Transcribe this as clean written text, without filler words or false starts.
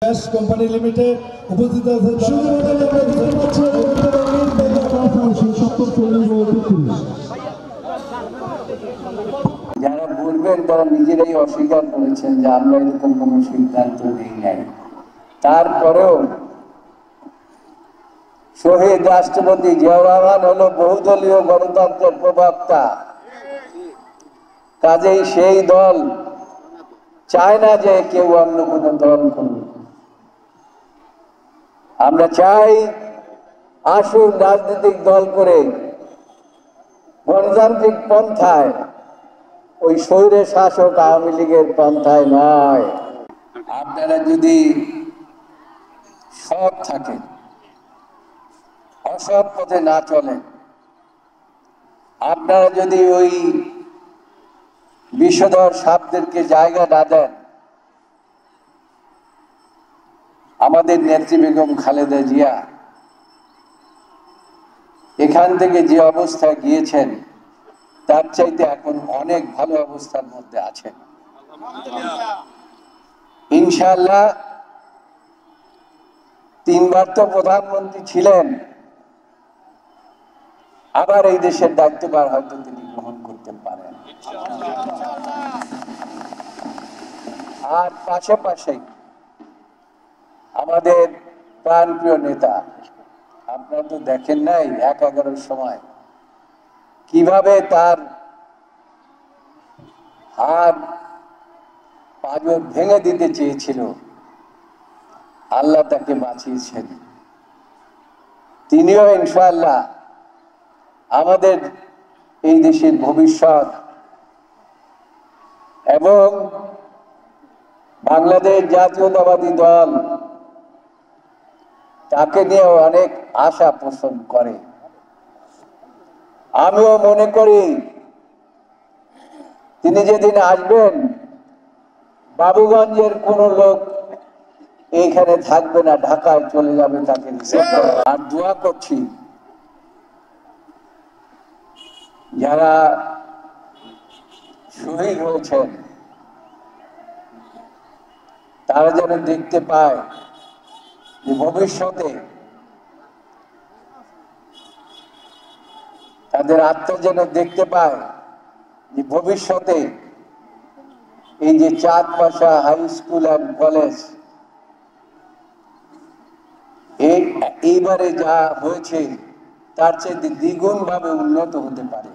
Gas company limited উপস্থিত আছে যারা বলবেন তারা নিজেরাই অস্বীকার করেছেন যে আমরা এরকম কোন সিদ্ধান্ত নেই নাই। তারপরেও শহীদ রাষ্ট্রপতি জিয়াউর রহমান হলো বহুদলীয় গণতন্ত্রের প্রবক্তা, কাজেই সেই দল চায় না যে কেউ অন্য কোনো দল করুক। আমরা চাই আসুন রাজনৈতিক দল করে গণতান্ত্রিক পন্থায়, ওই স্বৈর শাসক আওয়ামী লীগের পন্থায় নয়। আপনারা যদি সৎ থাকেন, অসৎ পথে না চলেন, আপনারা যদি ওই বিষধর সাপদেরকে জায়গা না দেন, আমাদের নেত্রী বেগম খালেদা জিয়া এখান থেকে যে অবস্থায় গিয়েছেন তার চাইতে এখন অনেক ভালো অবস্থার মধ্যে আছেন। ইনশাআল্লাহ 3 বার তো প্রধানমন্ত্রী ছিলেন, আবার এই দেশের দায়িত্বভার হয়তো তিনি গ্রহণ করতে পারেন। আর পাশাপাশি আমাদের প্রাণপ্রিয় নেতা, আপনারা তো দেখেন নাই 1-11 সময় কিভাবে তার হাত পাঁজর ভেঙে দিতে চেয়েছিল, আল্লাহ তাকে বাঁচিয়েছেন। তিনিও ইনশাআল্লাহ আমাদের এই দেশের ভবিষ্যৎ এবং বাংলাদেশ জাতীয়তাবাদী দল তাকে নিয়ে অনেক আশা পোষণ করে। আমিও মনে করি তিনি যেদিন আসবেন, বাবুগঞ্জের কোন লোক এইখানে থাকবে না, ঢাকায় চলে যাবে তাকে। আর দোয়া করছি যারা শহীদ হয়েছেন তারা যেন দেখতে পায় যে ভবিষ্যতে তাদের আত্মা যেন দেখতে পায় যে ভবিষ্যতে এই যে Chandpasha high school and college এইবারে যা হয়েছে তার চেয়ে দ্বিগুণ ভাবে উন্নত হতে পারে।